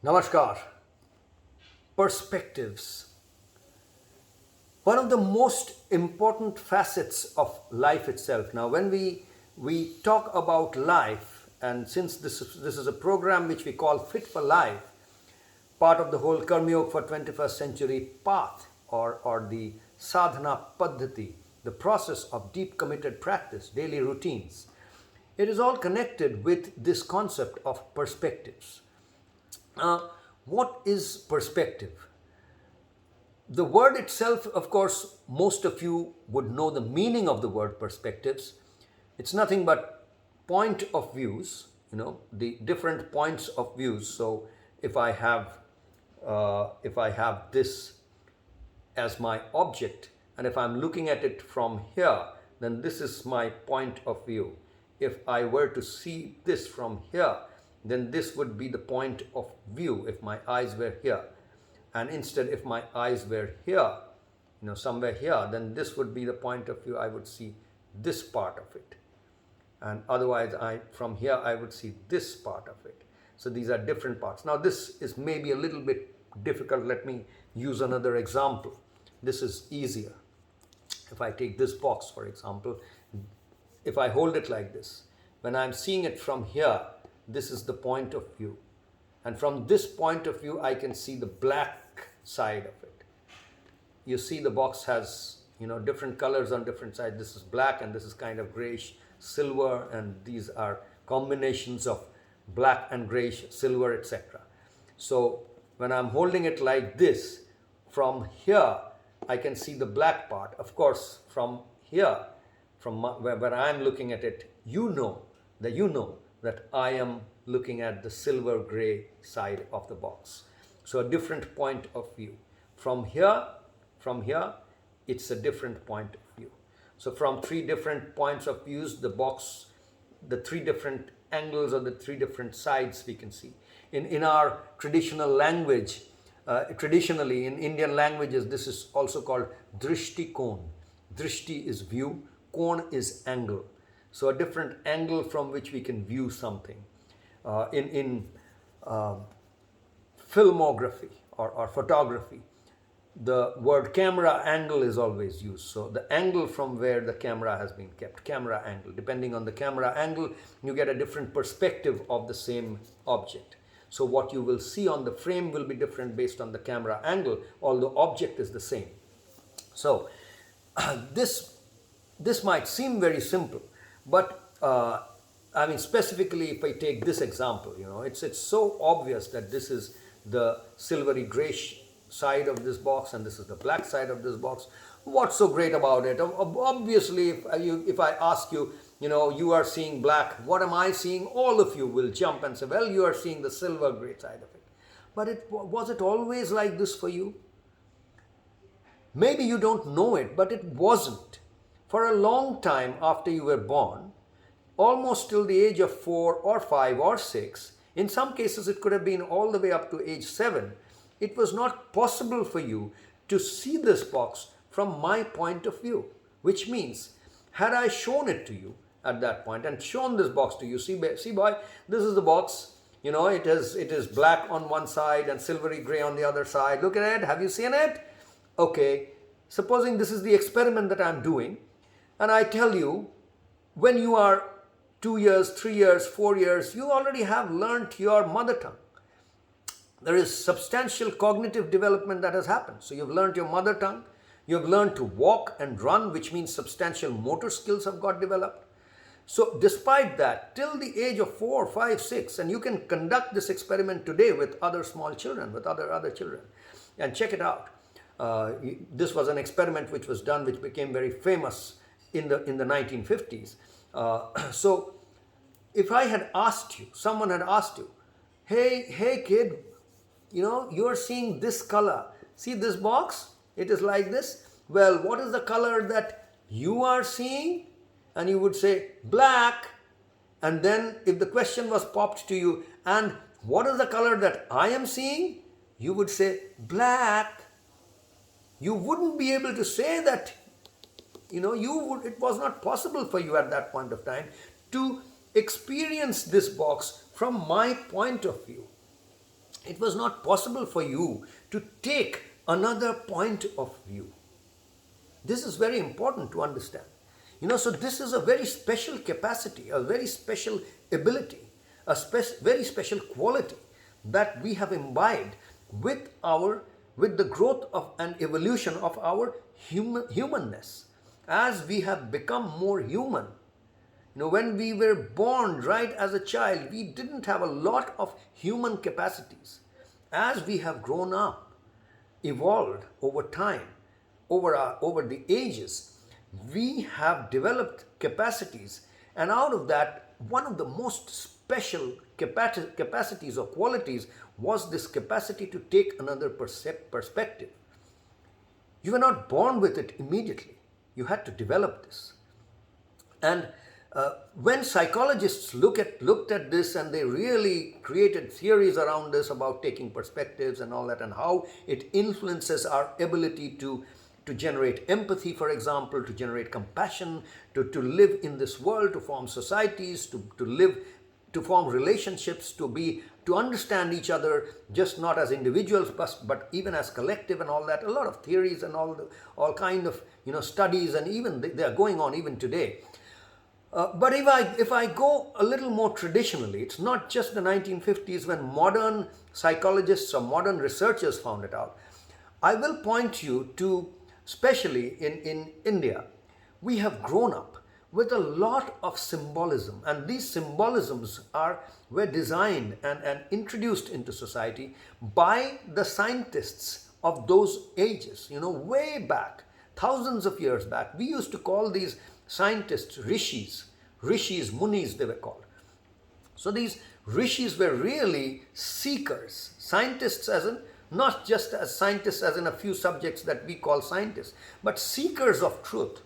Namaskar. Perspectives. One of the most important facets of life itself. Now, when we talk about life, and since this is a program which we call Fit for Life, part of the whole Karma Yoga for 21st century path or the sadhana paddhati, the process of deep committed practice, daily routines, it is all connected with this concept of perspectives. What is perspective? The word itself, of course, most of you would know the meaning of the word perspectives. It's nothing but point of views, the different points of views. So if I have this as my object, and if I'm looking at it from here, then this is my point of view. If I were to see this from here, then this would be the point of view if my eyes were here. And instead, if my eyes were here, somewhere here, then this would be the point of view. I would see this part of it. And otherwise, from here, I would see this part of it. So these are different parts. Now, this is maybe a little bit difficult. Let me use another example. This is easier. If I take this box, for example, if I hold it like this, when I'm seeing it from here, this is the point of view. And from this point of view, I can see the black side of it. You see the box has, different colors on different sides. This is black and this is kind of grayish silver, and these are combinations of black and grayish silver, etc. So when I'm holding it like this, from here, I can see the black part. Of course, from here, where I'm looking at it, you know that I am looking at the silver gray side of the box. So a different point of view. From here, it's a different point of view. So from three different points of views, the three different angles or the three different sides we can see. In our traditional language, traditionally in Indian languages, this is also called drishti kon. Drishti is view, kon is angle. So a different angle from which we can view something. In filmography or photography, the word camera angle is always used. So the angle from where the camera has been kept, camera angle. Depending on the camera angle, you get a different perspective of the same object. So what you will see on the frame will be different based on the camera angle, although object is the same. So this might seem very simple, but specifically, if I take this example, it's so obvious that this is the silvery grayish side of this box and this is the black side of this box. What's so great about it? Obviously, if I ask you, you are seeing black, what am I seeing? All of you will jump and say, well, you are seeing the silver gray side of it. But was it always like this for you? Maybe you don't know it, but it wasn't. For a long time after you were born, almost till the age of 4 or 5 or 6, in some cases it could have been all the way up to age 7, it was not possible for you to see this box from my point of view. Which means, had I shown it to you at that point and shown this box to you, see boy, this is the box, it is black on one side and silvery gray on the other side. Look at it, have you seen it? Okay, supposing this is the experiment that I'm doing, and I tell you, when you are 2 years, 3 years, 4 years, you already have learnt your mother tongue. There is substantial cognitive development that has happened. So you've learnt your mother tongue, you've learned to walk and run, which means substantial motor skills have got developed. So despite that, till the age of 4, 5, 6, and you can conduct this experiment today with other small children, with other children, and check it out. This was an experiment which was done, which became very famous in the 1950s. So if I had asked you, someone had asked you, hey kid, you're seeing this color. See this box? It is like this. Well, what is the color that you are seeing? And you would say black. And then if the question was popped to you, and what is the color that I am seeing? You would say black. You wouldn't be able to say that, it was not possible for you at that point of time to experience this box from my point of view. It was not possible for you to take another point of view. This is very important to understand. So this is a very special capacity, a very special ability, a very special quality that we have imbibed with the growth of and evolution of our humanness. As we have become more human, when we were born right as a child, we didn't have a lot of human capacities. As we have grown up, evolved over time, over the ages, we have developed capacities, and out of that, one of the most special capacities or qualities was this capacity to take another perspective. You were not born with it immediately. You had to develop this. And when psychologists looked at this, and they really created theories around this about taking perspectives and all that, and how it influences our ability to generate empathy, for example, to generate compassion, to live in this world, to form societies, to form relationships, to understand each other, just not as individuals, but even as collective and all that. A lot of theories and all kind of studies, and even they are going on even today. But if I go a little more traditionally, it's not just the 1950s when modern psychologists or modern researchers found it out. I will point you to, especially in India, we have grown up with a lot of symbolism, and these symbolisms were designed and introduced into society by the scientists of those ages. Way back, thousands of years back, we used to call these scientists rishis, munis they were called. So these rishis were really seekers, scientists not just as scientists as in a few subjects that we call scientists, but seekers of truth.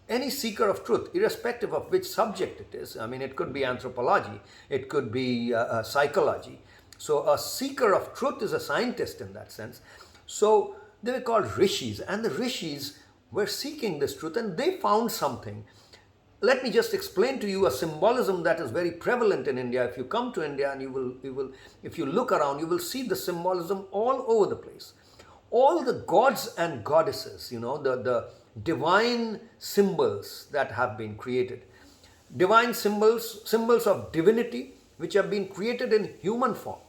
Any seeker of truth, irrespective of which subject it is. I mean, it could be anthropology, it could be psychology. So a seeker of truth is a scientist in that sense. So they were called rishis, and the rishis were seeking this truth, and they found something. Let me just explain to you a symbolism that is very prevalent in India. If you come to India and if you look around, you will see the symbolism all over the place. All the gods and goddesses, the divine symbols that have been created. Divine symbols of divinity, which have been created in human form.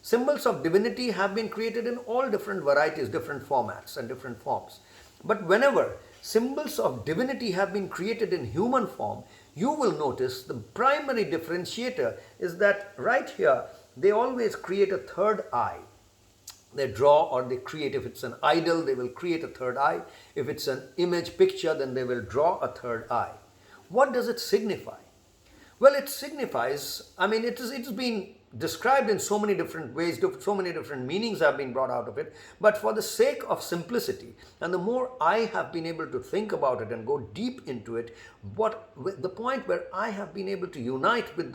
Symbols of divinity have been created in all different varieties, different formats and different forms. But whenever symbols of divinity have been created in human form, you will notice the primary differentiator is that right here, they always create a third eye. They draw or they create, if it's an idol, they will create a third eye. If it's an image picture, then they will draw a third eye. What does it signify? Well, it signifies, it's been described in so many different ways, so many different meanings have been brought out of it. But for the sake of simplicity, and the more I have been able to think about it and go deep into it, the point where I have been able to unite with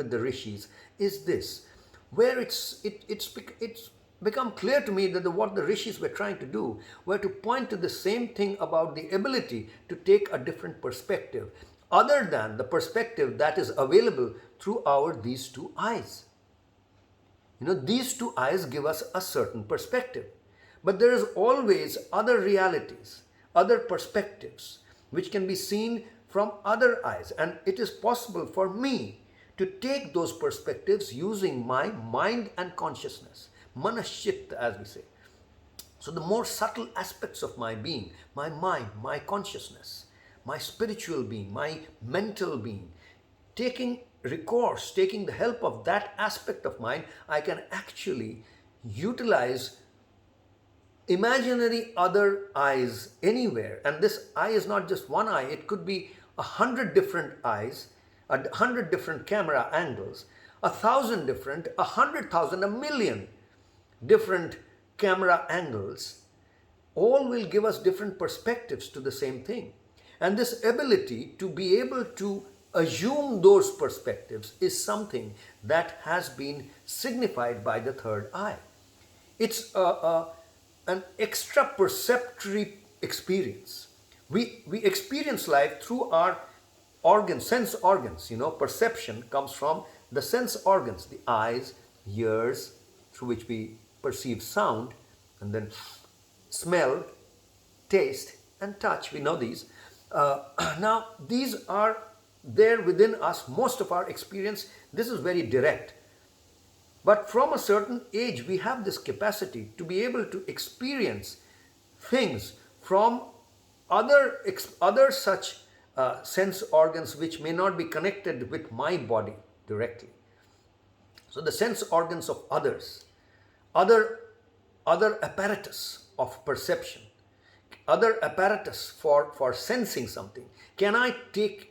the rishis is this, where it's become clear to me that what the rishis were trying to do were to point to the same thing about the ability to take a different perspective, other than the perspective that is available through these two eyes. These two eyes give us a certain perspective. But there is always other realities, other perspectives, which can be seen from other eyes. And it is possible for me to take those perspectives using my mind and consciousness. Manaschitta, as we say. So the more subtle aspects of my being, my mind, my consciousness, my spiritual being, my mental being, taking the help of that aspect of mine, I can actually utilize imaginary other eyes anywhere. And this eye is not just one eye, it could be 100 different eyes, 100 different camera angles, 1,000 different, 100,000, 1,000,000 different camera angles. All will give us different perspectives to the same thing. And this ability to be able to assume those perspectives is something that has been signified by the third eye. It's an extra perceptory experience. We experience life through our organs, sense organs. Perception comes from the sense organs, the eyes, ears, through which we perceive sound, and then smell, taste, and touch. We know these. Now, these are there within us, most of our experience. This is very direct. But from a certain age, we have this capacity to be able to experience things from other such sense organs which may not be connected with my body directly. So the sense organs of others, other apparatus of perception, other apparatus for sensing something. Can I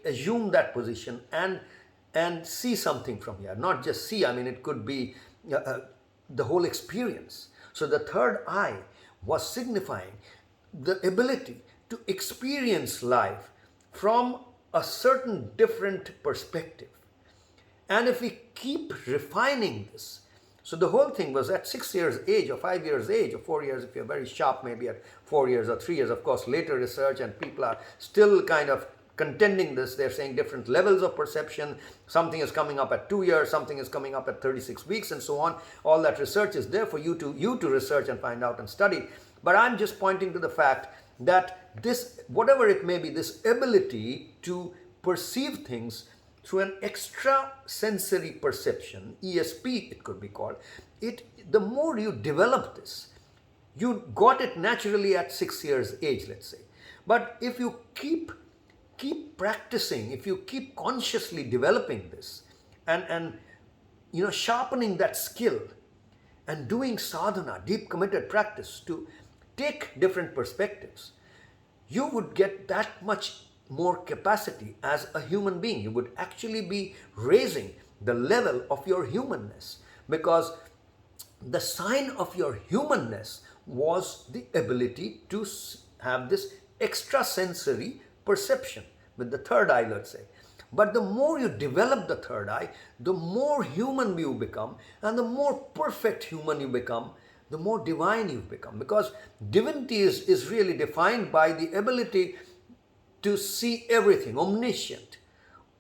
assume that position and see something from here? Not just see, I mean, it could be the whole experience. So the third eye was signifying the ability to experience life from a certain different perspective. And if we keep refining this, so the whole thing was at 6 years age or 5 years age or 4 years, if you're very sharp, maybe at 4 years or 3 years. Of course, later research and people are still kind of contending this. They're saying different levels of perception. Something is coming up at 2 years, something is coming up at 36 weeks, and so on. All that research is there for you to research and find out and study. But I'm just pointing to the fact that this, whatever it may be, this ability to perceive things through an extrasensory perception, ESP it could be called, the more you develop this, you got it naturally at 6 years age, let's say. But if you keep practicing, if you keep consciously developing this and sharpening that skill and doing sadhana, deep committed practice to take different perspectives, you would get that much more capacity as a human being. You would actually be raising the level of your humanness, because the sign of your humanness was the ability to have this extrasensory perception with the third eye, let's say. But the more you develop the third eye, the more human you become, and the more perfect human you become, the more divine you become. Because divinity is really defined by the ability to see everything, omniscient,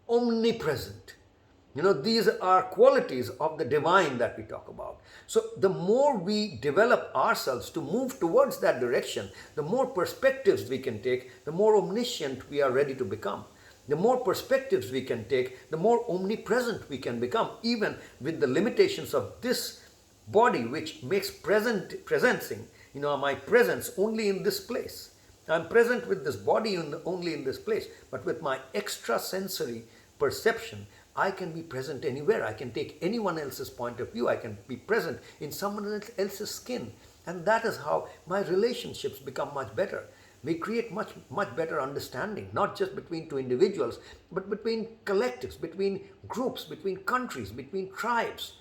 omnipresent. These are qualities of the divine that we talk about. So the more we develop ourselves to move towards that direction, the more perspectives we can take, the more omniscient we are ready to become. The more perspectives we can take, the more omnipresent we can become, even with the limitations of this body, which makes presencing, my presence only in this place. I'm present with this body only in this place, but with my extrasensory perception, I can be present anywhere. I can take anyone else's point of view. I can be present in someone else's skin. And that is how my relationships become much better. We create much better understanding, not just between two individuals, but between collectives, between groups, between countries, between tribes.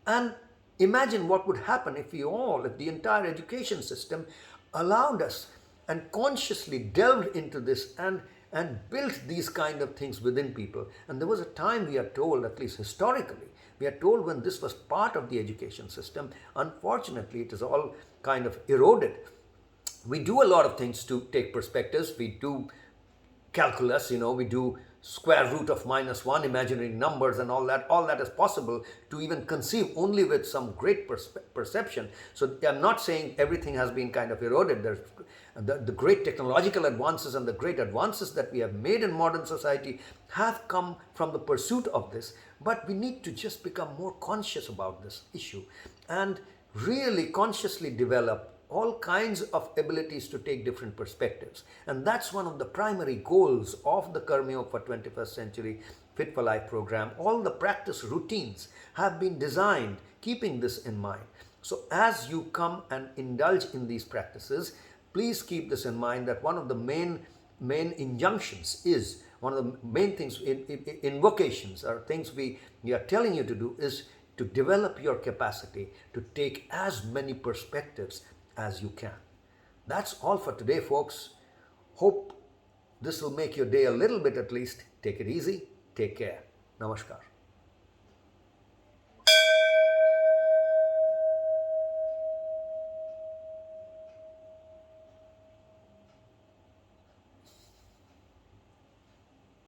And imagine what would happen if the entire education system allowed us and consciously delved into this and built these kind of things within people. And there was a time, we are told, at least historically, we are told, when this was part of the education system. Unfortunately, it is all kind of eroded. We do a lot of things to take perspectives. We do calculus, we do square root of -1, imaginary numbers and all that. All that is possible to even conceive only with some great perception. So I'm not saying everything has been kind of eroded. There's the great technological advances and the great advances that we have made in modern society have come from the pursuit of this. But we need to just become more conscious about this issue and really consciously develop all kinds of abilities to take different perspectives. And that's one of the primary goals of the Karma Yoga for 21st Century Fit for Life program. All the practice routines have been designed keeping this in mind. So as you come and indulge in these practices, please keep this in mind, that one of the main injunctions is, one of the main things, invocations or things we are telling you to do, is to develop your capacity to take as many perspectives as you can. That's all for today, folks. Hope this will make your day a little bit at least. Take it easy. Take care. Namaskar.